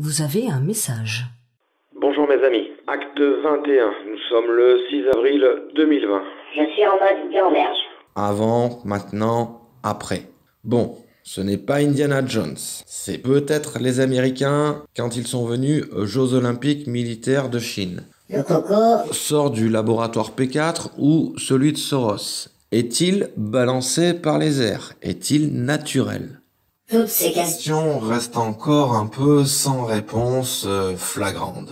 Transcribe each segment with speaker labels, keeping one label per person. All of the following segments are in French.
Speaker 1: Vous avez un message.
Speaker 2: Bonjour mes amis, acte 21, nous sommes le 6 avril 2020.
Speaker 3: Je suis en mode gamberge.
Speaker 4: Avant, maintenant, après. Bon, ce n'est pas Indiana Jones. C'est peut-être les Américains quand ils sont venus aux Jeux Olympiques militaires de Chine.
Speaker 3: Le coco,
Speaker 4: Sort du laboratoire P4 ou celui de Soros. Est-il balancé par les airs? Est-il naturel?
Speaker 3: toutes ces questions.
Speaker 4: Reste encore un peu sans réponse flagrante.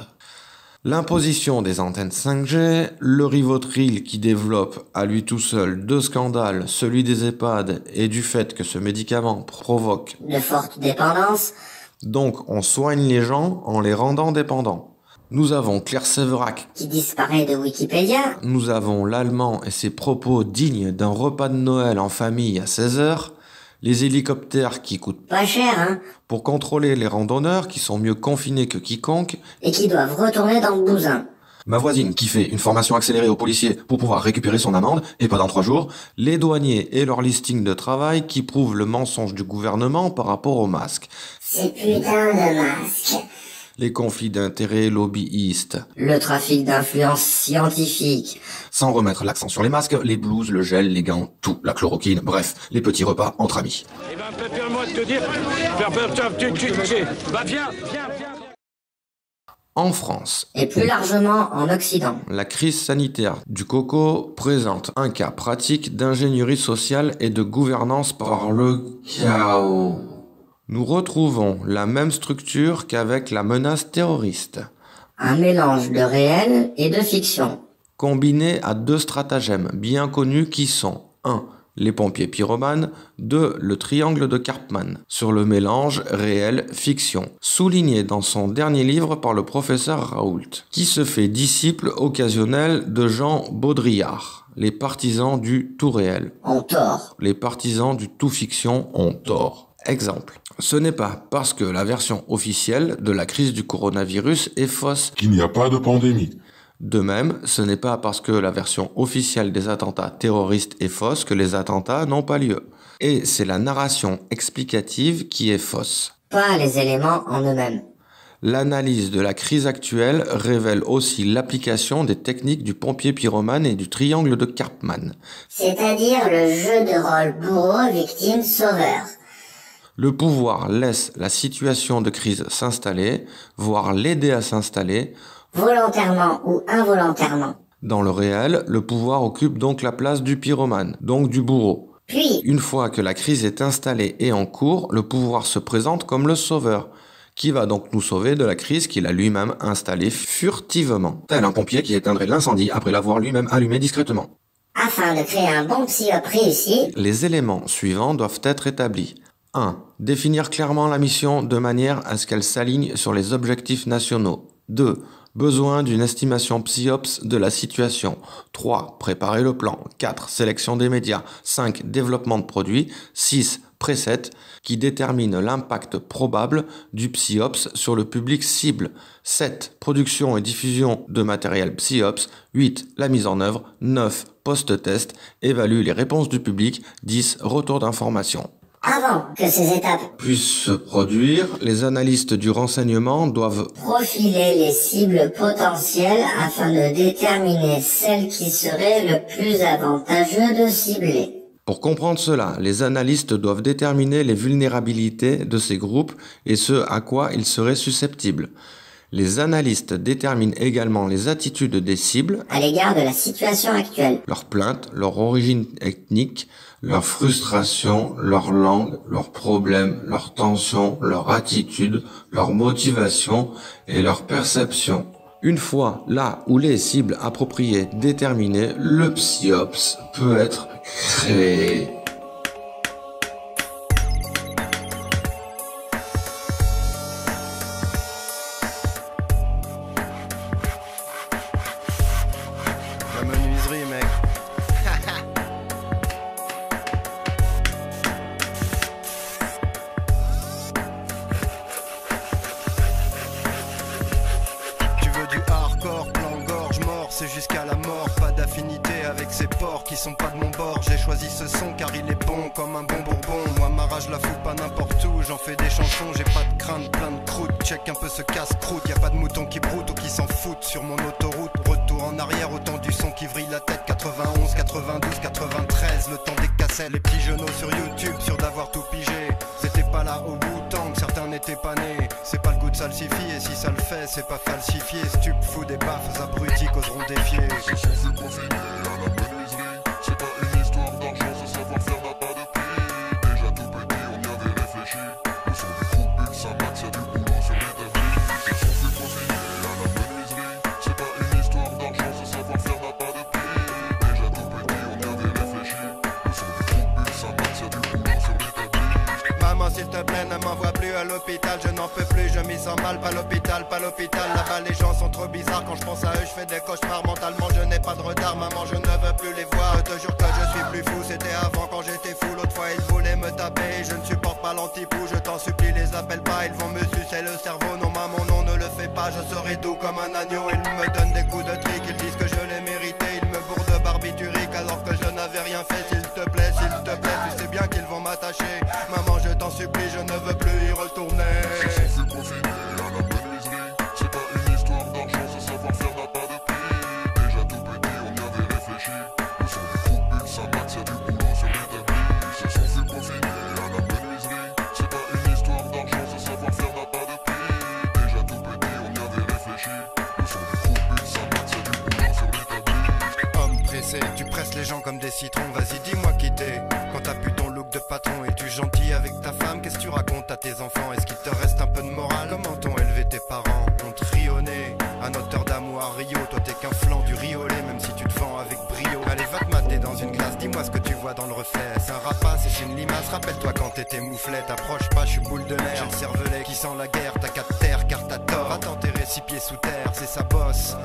Speaker 4: L'imposition des antennes 5G, le Rivotril qui développe à lui tout seul deux scandales, celui des EHPAD et du fait que ce médicament provoque.
Speaker 3: De fortes dépendances.
Speaker 4: Donc on soigne les gens en les rendant dépendants. Nous avons Claire Séverac,
Speaker 3: Qui disparaît de Wikipédia.
Speaker 4: nous avons l'Allemand et ses propos dignes d'un repas de Noël en famille à 16h, les hélicoptères qui coûtent
Speaker 3: Pas cher, hein.
Speaker 4: pour contrôler les randonneurs qui sont mieux confinés que quiconque,
Speaker 3: Et qui doivent retourner dans le bousin.
Speaker 4: ma voisine qui fait une formation accélérée aux policiers pour pouvoir récupérer son amende, et pas dans 3 jours, les douaniers et leur listing de travail qui prouvent le mensonge du gouvernement par rapport aux masques,
Speaker 3: Ces putains de masques.
Speaker 4: les conflits d'intérêts lobbyistes,
Speaker 3: Le trafic d'influence scientifique.
Speaker 4: sans remettre l'accent sur les masques, les blouses, le gel, les gants, tout, la chloroquine, bref, les petits repas entre amis.
Speaker 5: Eh ben, permets-moi de te dire, bah viens.
Speaker 4: En France,
Speaker 3: Et plus largement en Occident.
Speaker 4: la crise sanitaire du coco présente un cas pratique d'ingénierie sociale et de gouvernance par le chaos. Nous retrouvons la même structure qu'avec la menace terroriste,
Speaker 3: Un mélange de réel et de fiction.
Speaker 4: combinée à 2 stratagèmes bien connus qui sont 1. Les pompiers pyromanes, 2. Le triangle de Karpman, sur le mélange réel-fiction, souligné dans son dernier livre par le professeur Raoult, qui se fait disciple occasionnel de Jean Baudrillard. Les partisans du tout réel.
Speaker 3: On tort.
Speaker 4: Les partisans du tout fiction ont tort. Exemple. Ce n'est pas parce que la version officielle de la crise du coronavirus est fausse.
Speaker 6: Qu'il n'y a pas de pandémie.
Speaker 4: De même, ce n'est pas parce que la version officielle des attentats terroristes est fausse que les attentats n'ont pas lieu. Et c'est la narration explicative qui est fausse.
Speaker 3: Pas les éléments en eux-mêmes.
Speaker 4: L'analyse de la crise actuelle révèle aussi l'application des techniques du pompier pyromane et du triangle de Karpman.
Speaker 3: C'est-à-dire le jeu de rôle bourreau, victime, sauveur.
Speaker 4: Le pouvoir laisse la situation de crise s'installer, voire l'aider à s'installer.
Speaker 3: Volontairement ou involontairement.
Speaker 4: Dans le réel, le pouvoir occupe donc la place du pyromane, donc du bourreau.
Speaker 3: Puis,
Speaker 4: Une fois que la crise est installée et en cours, le pouvoir se présente comme le sauveur, qui va donc nous sauver de la crise qu'il a lui-même installée furtivement, tel un pompier qui éteindrait l'incendie après l'avoir lui-même allumé discrètement.
Speaker 3: afin de créer un bon psyop réussi,
Speaker 4: Les éléments suivants doivent être établis. 1. Définir clairement la mission de manière à ce qu'elle s'aligne sur les objectifs nationaux. 2. Besoin d'une estimation PSYOPS de la situation. 3. Préparer le plan. 4. Sélection des médias. 5. Développement de produits. 6. Preset qui détermine l'impact probable du PSYOPS sur le public cible. 7. Production et diffusion de matériel PSYOPS. 8. La mise en œuvre. 9. Post-test. Évalue les réponses du public. 10. Retour d'information.
Speaker 3: avant que ces étapes
Speaker 4: Puissent se produire, les analystes du renseignement doivent
Speaker 3: profiler les cibles potentielles afin de déterminer celle qui serait le plus avantageux de cibler.
Speaker 4: Pour comprendre cela, les analystes doivent déterminer les vulnérabilités de ces groupes et ce à quoi ils seraient susceptibles. Les analystes déterminent également les attitudes des cibles,
Speaker 3: À l'égard de la situation actuelle,
Speaker 4: leurs plaintes, leur origine ethnique, leur frustration, leur langue, leurs problèmes, leurs tensions, leur attitude, leur motivation et leur perception. Une fois là où les cibles appropriées déterminées, le PSYOPS peut être créé.
Speaker 7: La menuiserie, mec. Tu veux du hardcore, plan gorge, mort, c'est jusqu'à la mort. Pas d'affinité avec ces porcs qui sont pas de mon bord. J'ai choisi ce son car il est bon comme un bon bourbon. Moi ma rage la fous pas n'importe où, j'en fais des chansons. J'ai pas de crainte, plein de croûte, check un peu ce casse-croûte. Y'a pas de moutons qui broutent ou qui s'en foutent sur mon autoroute. Retour en arrière, autant du son qui vrille la tête. 91, 92, 93, le temps des cassettes. Les petits genoux sur YouTube, sûr d'avoir tout pigé. C'était pas là au Wu-Tang, certains n'étaient pas nés. C'est pas le goût de salsifie, et si ça le fait, c'est pas falsifié. Stup, fou des baffes, abrutis qu'oseront défier.
Speaker 1: Ce son fait profiter à la menuiserie. C'est pas une histoire d'argent, ce savoir-faire n'a pas de prix. Déjà tout petit, on y avait réfléchi. Le son du groupe Bulle, ça max, y'a du boulot sur l'établi. Ce son fait profiter à la menuiserie. C'est pas une histoire d'argent, ce savoir-faire n'a pas de prix. Déjà tout petit, on y avait réfléchi. Le son du groupe Bulle, ça max, y'a du boulot sur l'établi.
Speaker 7: Maman s'il te plaît ne m'envoie plus à l'hôpital. Je n'en peux plus, je m'y sens mal. Pas l'hôpital, pas l'hôpital. Là-bas les gens sont trop bizarres. Quand je pense à eux je fais des cauchemars. Mentalement je n'ai pas de retard. Maman je ne veux plus les voir. Je te jure que je suis plus fou. C'était avant quand j'étais fou. L'autre fois ils voulaient me taper. Je ne supporte pas l'antipou. Je t'en supplie les appelle pas. Ils vont me sucer le cerveau. Non maman non ne le fais pas. Je serai doux comme un agneau. Ils me donnent des coups de trick. Ils disent que je l'ai mérité. Ils me bourrent de barbiturique alors que je n'avais rien fait. S'il te plaît, tu sais bien qu'ils vont m'attacher. Maman je t'en supplie, je ne veux plus y retourner.
Speaker 1: Ce son fait profiter à la menuiserie. C'est pas une histoire d'argent, ce savoir-faire n'a pas de prix. Déjà tout petit, on y avait réfléchi. Le son du groupe Bulle, ça max, y'a du boulot sur l'établi. Ce son fait profiter à la menuiserie. C'est pas une histoire d'argent, ce savoir-faire n'a pas de prix. Déjà tout petit, on y avait réfléchi. Le son du groupe Bulle, ça max, y'a du boulot sur l'établi.
Speaker 7: Homme pressé, tu presses les gens comme des citrons. Vas-y dis-moi qui t'es. Quand t'as pu ton look de patron, es-tu gentil avec ta femme? Qu'est-ce que tu racontes à tes enfants? Est-ce qu'il te reste un peu de morale? Comment t'ont élevé tes parents? On te rit au nez, à Notre-Dame ou à Rio. Toi t'es qu'un flanc du riolet, même si tu te vends avec brio. Allez va te mater dans une glace, dis-moi ce que tu vois dans le reflet. C'est un rapace et c'est une limace, rappelle-toi quand t'étais mouflet. T'approches pas, je suis boule de nerf. J'ai le cervelet qui sent la guerre, t'as qu'à te taire car t'as tort. Va t'enterrer 6 pieds sous terre, c'est sa bosse.